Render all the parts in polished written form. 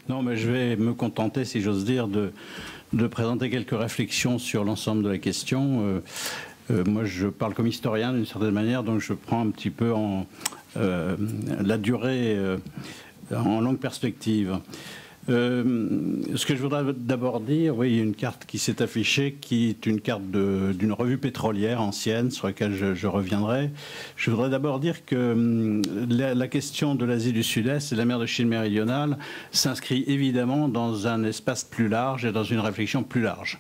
Non, mais je vais me contenter, si j'ose dire, de présenter quelques réflexions sur l'ensemble de la question. Moi, je parle comme historien d'une certaine manière, donc je prends un petit peu la durée en longue perspective. Ce que je voudrais d'abord dire, oui, il y a une carte qui s'est affichée, qui est une carte d'une revue pétrolière ancienne, sur laquelle je reviendrai. Je voudrais d'abord dire que la question de l'Asie du Sud-Est et de la mer de Chine méridionale s'inscrit évidemment dans un espace plus large et dans une réflexion plus large.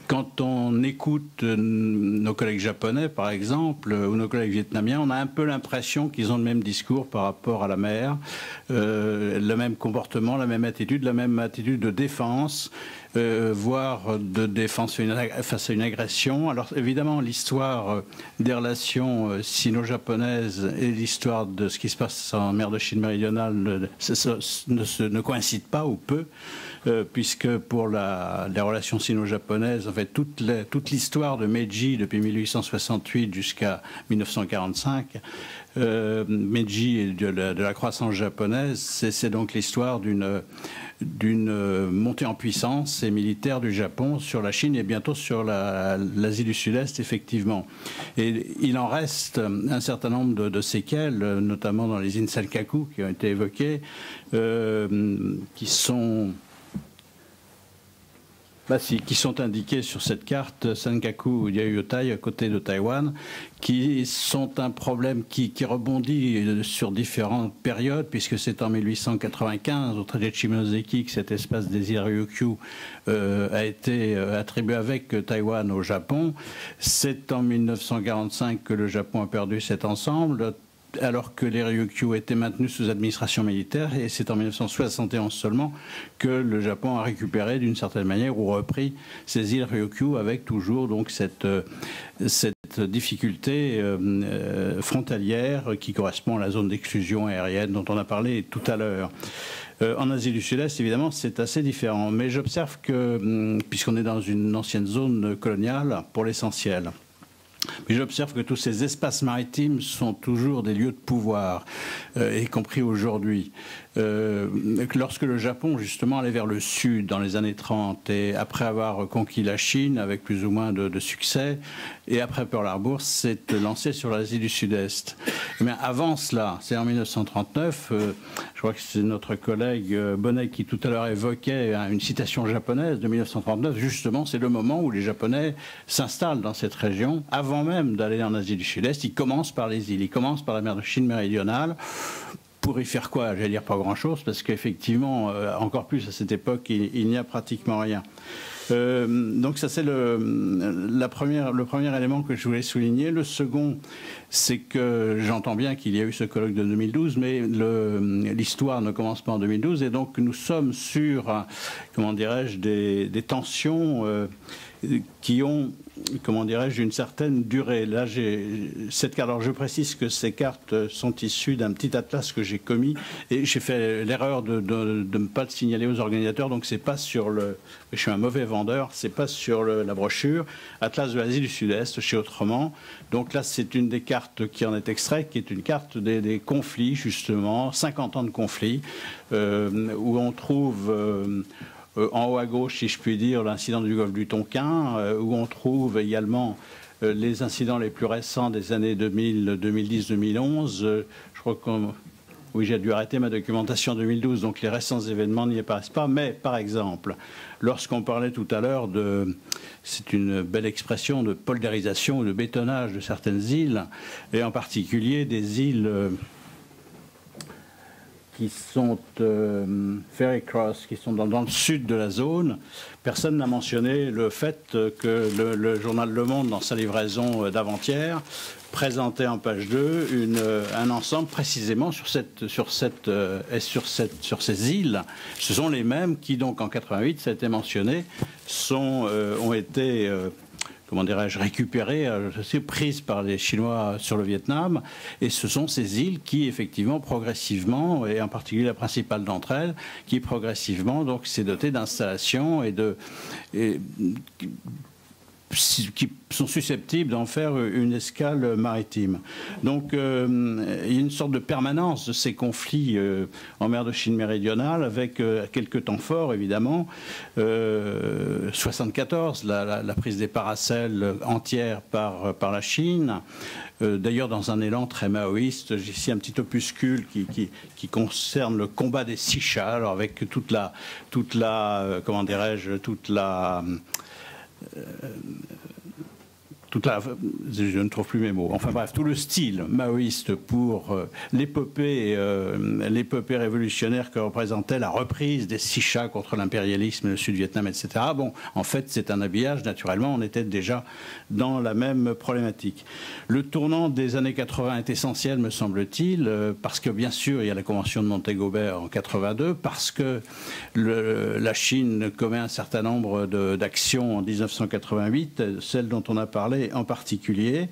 Quand on écoute nos collègues japonais, par exemple, ou nos collègues vietnamiens, on a un peu l'impression qu'ils ont le même discours par rapport à la mer, le même comportement, la même attitude de défense, voire de défense face à une agression. Alors évidemment, l'histoire des relations sino-japonaises et l'histoire de ce qui se passe en mer de Chine méridionale ne coïncident pas ou peu. Puisque pour les relations sino-japonaises, en fait, toute l'histoire de Meiji depuis 1868 jusqu'à 1945, Meiji et de la croissance japonaise, c'est donc l'histoire d'une montée en puissance et militaire du Japon sur la Chine et bientôt sur l'Asie du Sud-Est, effectivement. Et il en reste un certain nombre de séquelles, notamment dans les îles Senkaku qui ont été évoquées, qui sont indiqués sur cette carte, Senkaku Diaoyutai, à côté de Taïwan, qui sont un problème qui rebondit sur différentes périodes, puisque c'est en 1895, au traité de Shimonoseki, que cet espace des îles Ryukyu a été attribué avec Taïwan au Japon. C'est en 1945 que le Japon a perdu cet ensemble, alors que les Ryukyu étaient maintenus sous administration militaire, et c'est en 1971 seulement que le Japon a récupéré d'une certaine manière ou repris ces îles Ryukyu, avec toujours donc cette difficulté frontalière qui correspond à la zone d'exclusion aérienne dont on a parlé tout à l'heure. En Asie du Sud-Est, évidemment, c'est assez différent, mais j'observe que, puisqu'on est dans une ancienne zone coloniale pour l'essentiel, mais j'observe que tous ces espaces maritimes sont toujours des lieux de pouvoir, y compris aujourd'hui. Lorsque le Japon, justement, allait vers le sud dans les années 30, et après avoir conquis la Chine avec plus ou moins de succès, et après Pearl Harbor, s'est lancé sur l'Asie du Sud-Est. Mais avant cela, c'est en 1939, je crois que c'est notre collègue Bonnet qui tout à l'heure évoquait une citation japonaise de 1939, justement, c'est le moment où les Japonais s'installent dans cette région, avant même d'aller en Asie du Sud-Est. Ils commencent par les îles, ils commencent par la mer de Chine méridionale. Pour y faire quoi? J'allais dire pas grand-chose, parce qu'effectivement, encore plus à cette époque, il n'y a pratiquement rien. Donc ça, c'est le premier élément que je voulais souligner. Le second, c'est que j'entends bien qu'il y a eu ce colloque de 2012, mais l'histoire ne commence pas en 2012, et donc nous sommes sur, comment dirais-je, des tensions qui ont, comment dirais-je, une certaine durée. Là, cette carte. Alors, je précise que ces cartes sont issues d'un petit atlas que j'ai commis, et j'ai fait l'erreur de ne pas le signaler aux organisateurs. Donc, c'est pas sur le. Je suis un mauvais vendeur. C'est pas sur la brochure. Atlas de l'Asie du Sud-Est chez Autrement. Donc là, c'est une des cartes qui en est extraite, qui est une carte des conflits, justement, 50 ans de conflits, où on trouve. En haut à gauche, si je puis dire, l'incident du golfe du Tonkin, où on trouve également les incidents les plus récents des années 2000, 2010, 2011. Je crois que oui, j'ai dû arrêter ma documentation en 2012, donc les récents événements n'y apparaissent pas. Mais, par exemple, lorsqu'on parlait tout à l'heure c'est une belle expression, de poldérisation ou de bétonnage de certaines îles, et en particulier des îles qui sont Ferry Cross, qui sont dans le sud de la zone. Personne n'a mentionné le fait que le journal Le Monde, dans sa livraison d'avant-hier, présentait en page 2 un ensemble précisément sur ces îles. Ce sont les mêmes qui, donc, en 88, ça a été mentionné, ont été comment dirais-je, récupérées, prises par les Chinois sur le Vietnam. Et ce sont ces îles qui, effectivement, progressivement, et en particulier la principale d'entre elles, qui progressivement donc s'est dotée d'installations et qui sont susceptibles d'en faire une escale maritime. Donc il y a une sorte de permanence de ces conflits en mer de Chine méridionale, avec quelques temps forts évidemment. 74, la prise des Paracels entière par la Chine. D'ailleurs, dans un élan très maoïste, j'ai ici un petit opuscule qui concerne le combat des 6 chats, alors avec toute la comment dirais-je, je ne trouve plus mes mots. Enfin bref, tout le style maoïste pour l'épopée révolutionnaire que représentait la reprise des 6 chats contre l'impérialisme, le Sud-Vietnam, etc. Bon, en fait, c'est un habillage. Naturellement, on était déjà dans la même problématique. Le tournant des années 80 est essentiel, me semble-t-il, parce que bien sûr, il y a la Convention de Montego Bay en 82, parce que la Chine commet un certain nombre d'actions en 1988, celle dont on a parlé en particulier,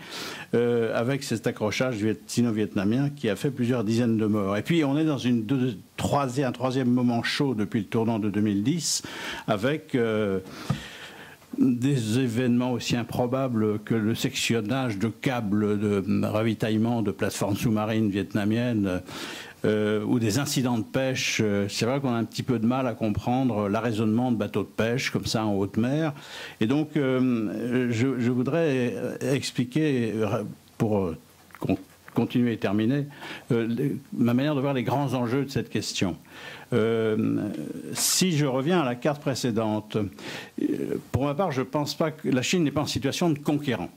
avec cet accrochage sino-vietnamien qui a fait plusieurs dizaines de morts. Et puis on est dans un troisième moment chaud depuis le tournant de 2010, avec des événements aussi improbables que le sectionnage de câbles de ravitaillement de plateformes sous-marines vietnamiennes, ou des incidents de pêche. C'est vrai qu'on a un petit peu de mal à comprendre l'arraisonnement de bateaux de pêche comme ça en haute mer. Et donc, je voudrais expliquer, pour continuer et terminer, ma manière de voir les grands enjeux de cette question. Si je reviens à la carte précédente, pour ma part, je ne pense pas que la Chine n'est pas en situation de conquérant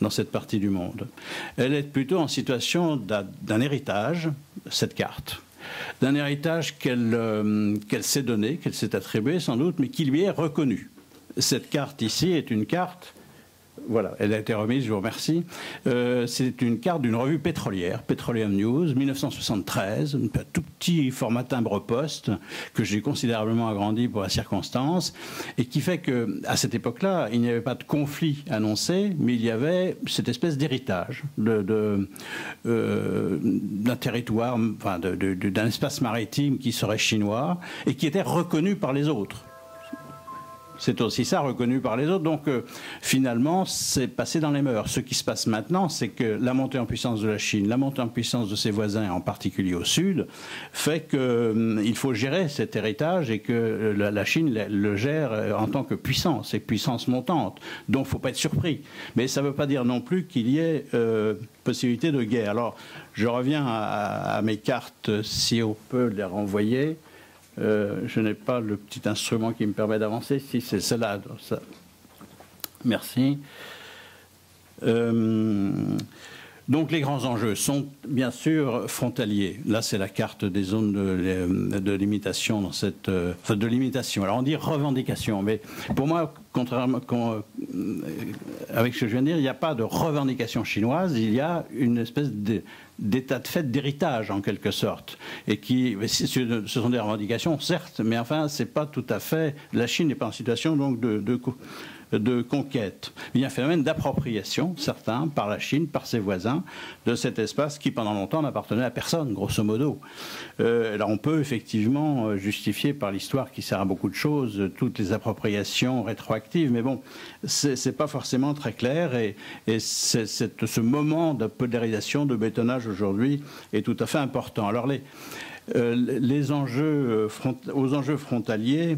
dans cette partie du monde. Elle est plutôt en situation d'un héritage, cette carte, d'un héritage qu'elle s'est donné, qu'elle s'est attribué sans doute, mais qui lui est reconnu. Cette carte ici est une carte, voilà, elle a été remise, je vous remercie. C'est une carte d'une revue pétrolière, Petroleum News, 1973, un tout petit format timbre-poste que j'ai considérablement agrandi pour la circonstance, et qui fait qu'à cette époque-là, il n'y avait pas de conflit annoncé, mais il y avait cette espèce d'héritage d'un territoire, enfin, d'un espace maritime qui serait chinois et qui était reconnu par les autres. C'est aussi ça, reconnu par les autres. Donc, finalement, c'est passé dans les mœurs. Ce qui se passe maintenant, c'est que la montée en puissance de la Chine, la montée en puissance de ses voisins, en particulier au sud, fait qu'il faut gérer cet héritage et que la Chine le gère en tant que puissance, et puissance montante. Donc, il ne faut pas être surpris. Mais ça ne veut pas dire non plus qu'il y ait possibilité de guerre. Alors, je reviens à mes cartes, si on peut les renvoyer. Je n'ai pas le petit instrument qui me permet d'avancer. Si, c'est celle-là. Merci. Donc les grands enjeux sont bien sûr frontaliers. Là, c'est la carte des zones de limitation dans cette, enfin de limitation. Alors on dit revendication, mais pour moi, contrairement avec ce que je viens de dire, il n'y a pas de revendication chinoise. Il y a une espèce d'état de fait d'héritage en quelque sorte, et qui, ce sont des revendications certes, mais enfin c'est pas tout à fait. La Chine n'est pas en situation donc de conquête. Il y a un phénomène d'appropriation, certains, par la Chine, par ses voisins, de cet espace qui, pendant longtemps, n'appartenait à personne, grosso modo. Alors on peut effectivement justifier par l'histoire qui sert à beaucoup de choses toutes les appropriations rétroactives, mais bon, c'est pas forcément très clair, et ce moment de polarisation, de bétonnage aujourd'hui est tout à fait important. Alors aux enjeux frontaliers,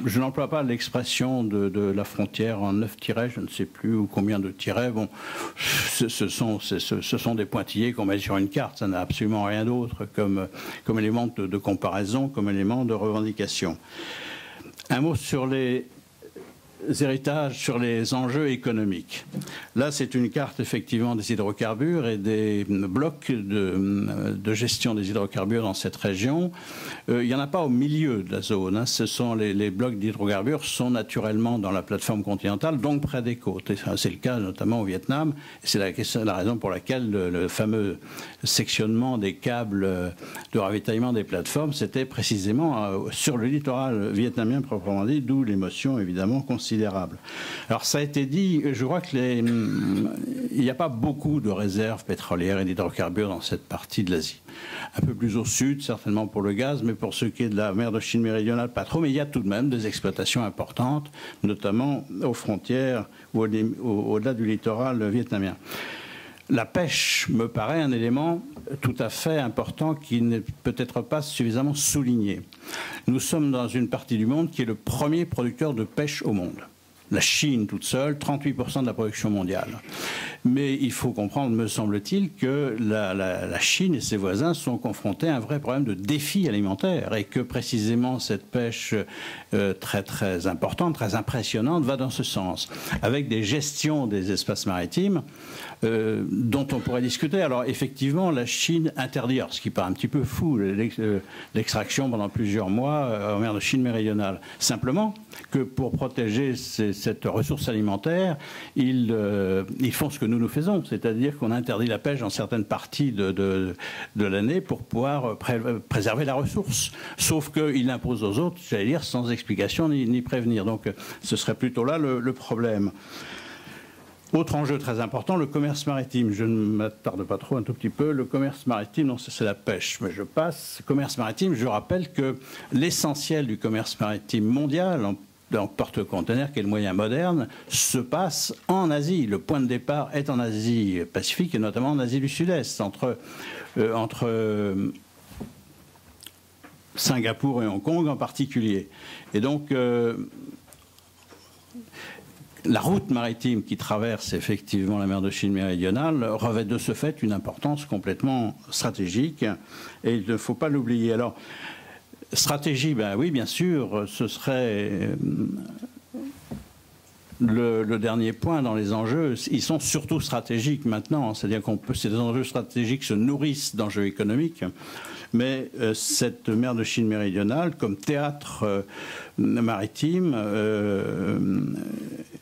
je n'emploie pas l'expression de la frontière en 9 tirets, je ne sais plus ou combien de tirets. Bon, ce sont des pointillés qu'on met sur une carte, ça n'a absolument rien d'autre comme élément de comparaison, comme élément de revendication. Un mot sur les héritages, sur les enjeux économiques. Là, c'est une carte effectivement des hydrocarbures et des blocs de gestion des hydrocarbures dans cette région. Il n'y en a pas au milieu de la zone. Hein. Ce sont les blocs d'hydrocarbures sont naturellement dans la plateforme continentale, donc près des côtes. C'est le cas notamment au Vietnam. C'est la raison pour laquelle le fameux sectionnement des câbles de ravitaillement des plateformes, c'était précisément sur le littoral vietnamien proprement dit, d'où l'émotion évidemment concernée. considérable. Alors ça a été dit, je crois qu'il n'y a pas beaucoup de réserves pétrolières et d'hydrocarbures dans cette partie de l'Asie. Un peu plus au sud, certainement pour le gaz, mais pour ce qui est de la mer de Chine méridionale, pas trop. Mais il y a tout de même des exploitations importantes, notamment aux frontières ou au-delà du littoral vietnamien. La pêche me paraît un élément tout à fait important qui n'est peut-être pas suffisamment souligné. Nous sommes dans une partie du monde qui est le premier producteur de pêche au monde. La Chine toute seule, 38% de la production mondiale. Mais il faut comprendre, me semble-t-il, que la Chine et ses voisins sont confrontés à un vrai problème de défi alimentaire et que précisément cette pêche très très importante, très impressionnante, va dans ce sens, avec des gestions des espaces maritimes dont on pourrait discuter. Alors effectivement, la Chine interdit, ce qui paraît un petit peu fou, l'extraction pendant plusieurs mois en mer de Chine méridionale. Simplement que pour protéger cette ressource alimentaire, ils font ce que nous faisons, c'est-à-dire qu'on interdit la pêche dans certaines parties de l'année pour pouvoir préserver la ressource. Sauf qu'ils l'imposent aux autres, j'allais dire, sans explication ni prévenir. Donc ce serait plutôt là le problème. Autre enjeu très important, le commerce maritime. Je ne m'attarde pas trop, un tout petit peu. Le commerce maritime, non, c'est la pêche, mais je passe. Commerce maritime, je rappelle que l'essentiel du commerce maritime mondial, en porte-conteneurs, qui est le moyen moderne, se passe en Asie. Le point de départ est en Asie Pacifique et notamment en Asie du Sud-Est, entre Singapour et Hong Kong en particulier. Et donc, la route maritime qui traverse effectivement la mer de Chine méridionale revêt de ce fait une importance complètement stratégique et il ne faut pas l'oublier. Alors, stratégie, ben oui, bien sûr, ce serait le dernier point dans les enjeux. Ils sont surtout stratégiques maintenant, c'est-à-dire que ces enjeux stratégiques se nourrissent d'enjeux économiques. Mais cette mer de Chine méridionale, comme théâtre maritime,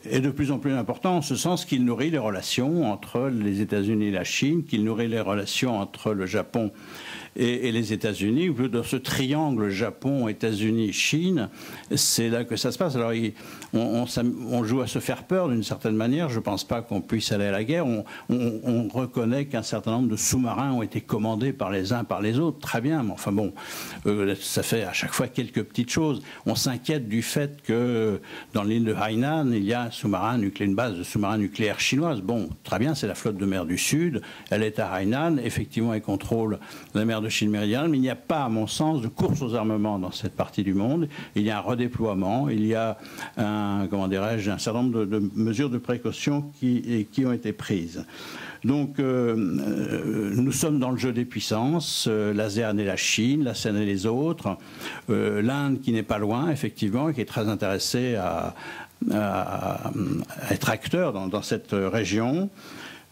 est de plus en plus important en ce sens qu'il nourrit les relations entre les États-Unis et la Chine, qu'il nourrit les relations entre le Japon et les États-Unis. Dans ce triangle Japon, États-Unis, Chine, c'est là que ça se passe. Alors on joue à se faire peur d'une certaine manière. Je ne pense pas qu'on puisse aller à la guerre. On reconnaît qu'un certain nombre de sous-marins ont été commandés par les uns par les autres. Très bien, mais enfin bon, ça fait à chaque fois quelques petites choses. On s'inquiète du fait que dans l'île de Hainan, il y a un sous-marin nucléaire, une base de sous-marins nucléaires chinoise. Bon, très bien, c'est la flotte de mer du Sud. Elle est à Hainan. Effectivement, elle contrôle la mer de Chine méridionale, mais il n'y a pas, à mon sens, de course aux armements dans cette partie du monde. Il y a un redéploiement, il y a un certain nombre de mesures de précaution qui ont été prises. Donc, nous sommes dans le jeu des puissances, l'ASEAN et la Chine, l'ASEAN et les autres, l'Inde qui n'est pas loin, effectivement, et qui est très intéressée à être acteur dans cette région.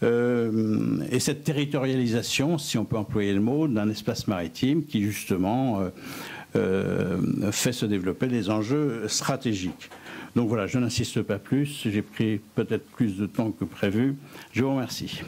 Et cette territorialisation, si on peut employer le mot, d'un espace maritime qui, justement, fait se développer des enjeux stratégiques. Donc voilà, je n'insiste pas plus. J'ai pris peut-être plus de temps que prévu. Je vous remercie.